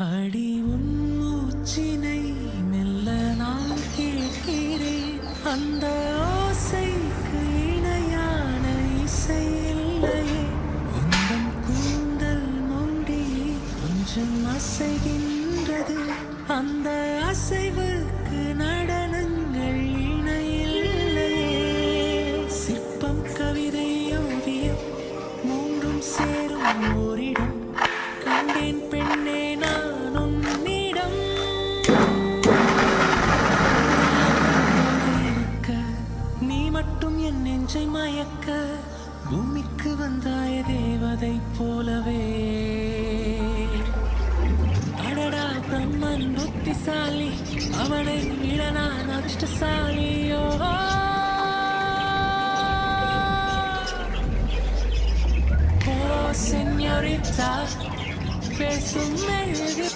அடி உன் மூச்சினை மெல்ல நான் கேட்கிறேன். அந்த ஓசைக்கு இணையான இசை இல்லையே. உந்தன் கூந்தல் மூடி கொஞ்சம் அசைகின்றது. அந்த அசைவுக்கு நடனங்கள் இணையில்லையே. சிற்பம், கவிதை, ஓவியம் மூன்றும் சேரும் ஓரிடம் கண்டேன் பெண்ணே நான் உன்னிடம். நீ மட்டும் என் நெஞ்சை மயக்க பூமிக்கு வந்தாய தேவதை போலவே. அடடா பிரம்மன் புத்திசாலி, அவனை விட நான் அதிர்ஷ்டசாலியோ. ஓ செஞோரிட்டா, பேசும் மெழுகு